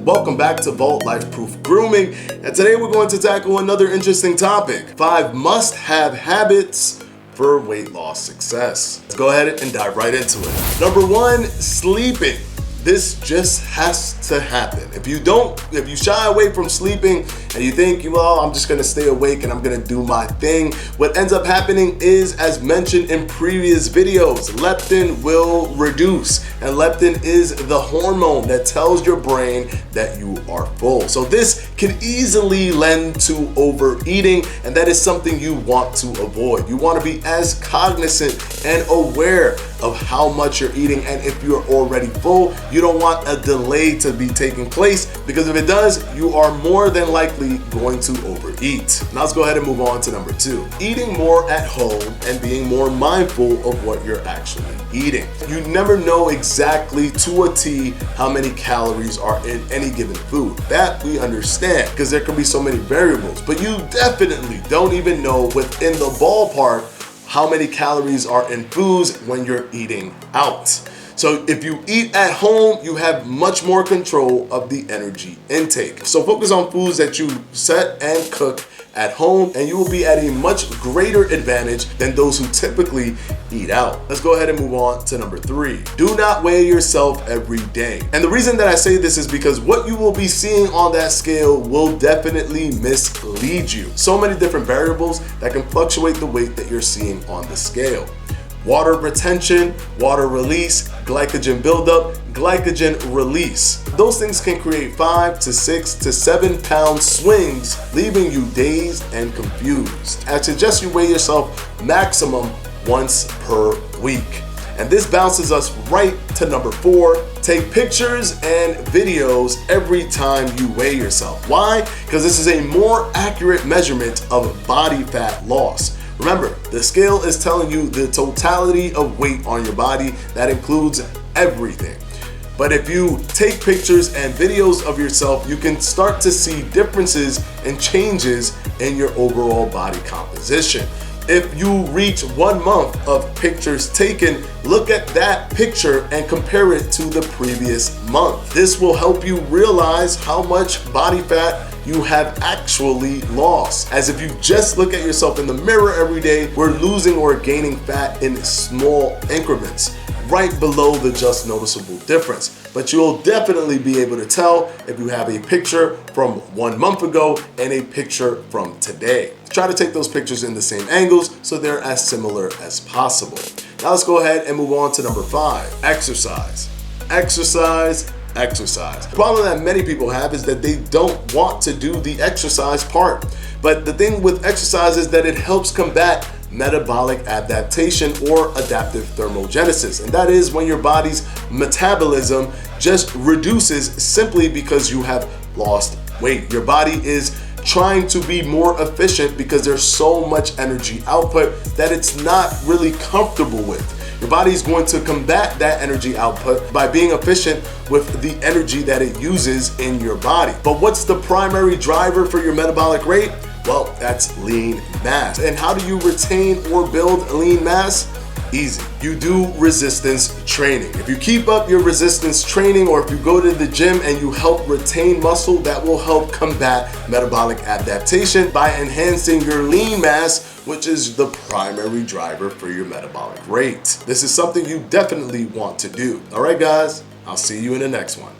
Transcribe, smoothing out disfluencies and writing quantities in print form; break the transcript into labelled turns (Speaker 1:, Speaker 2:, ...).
Speaker 1: Welcome back to Vault Life Proof Grooming, and today we're going to tackle another interesting topic: 5 must-have habits for weight loss success. Let's go ahead and dive right into it. Number 1, sleeping. This just has to happen. If you shy away from sleeping and you think, well, I'm just gonna stay awake and I'm gonna do my thing, what ends up happening is, as mentioned in previous videos, leptin will reduce. And leptin is the hormone that tells your brain that you are full. So this can easily lend to overeating, and that is something you want to avoid. You want to be as cognizant and aware of how much you're eating, and if you're already full, you don't want a delay to be taking place, because if it does, you are more than likely going to overeat. Now let's go ahead and move on to number 2. Eating more at home and being more mindful of what you're actually eating. You never know exactly to a T how many calories are in any given food. That we understand, because there can be so many variables, but you definitely don't even know within the ballpark how many calories are in foods when you're eating out. So if you eat at home, you have much more control of the energy intake. So focus on foods that you set and cook at home, and you will be at a much greater advantage than those who typically eat out. Let's go ahead and move on to number 3. Do not weigh yourself every day. And the reason that I say this is because what you will be seeing on that scale will definitely mislead you. So many different variables that can fluctuate the weight that you're seeing on the scale. Water retention, water release, glycogen buildup, glycogen release. Those things can create 5 to 6 to 7 pound swings, leaving you dazed and confused. I suggest you weigh yourself maximum once per week. And this bounces us right to number 4. Take pictures and videos every time you weigh yourself. Why? Because this is a more accurate measurement of body fat loss. Remember, the scale is telling you the totality of weight on your body. That includes everything. But if you take pictures and videos of yourself, you can start to see differences and changes in your overall body composition. If you reach 1 month of pictures taken, look at that picture and compare it to the previous month. This will help you realize how much body fat you have actually lost. As if you just look at yourself in the mirror every day, we're losing or gaining fat in small increments, right below the just noticeable difference. But you'll definitely be able to tell if you have a picture from 1 month ago and a picture from today. Try to take those pictures in the same angles so they're as similar as possible. Now let's go ahead and move on to number 5, exercise. Exercise. The problem that many people have is that they don't want to do the exercise part. But the thing with exercise is that it helps combat metabolic adaptation or adaptive thermogenesis. And that is when your body's metabolism just reduces simply because you have lost weight. Your body is trying to be more efficient because there's so much energy output that it's not really comfortable with. Your body is going to combat that energy output by being efficient with the energy that it uses in your body. But what's the primary driver for your metabolic rate? Well, that's lean mass. And how do you retain or build lean mass? Easy. You do resistance training. If you keep up your resistance training, or if you go to the gym and you help retain muscle, that will help combat metabolic adaptation by enhancing your lean mass, which is the primary driver for your metabolic rate. This is something you definitely want to do. All right, guys, I'll see you in the next one.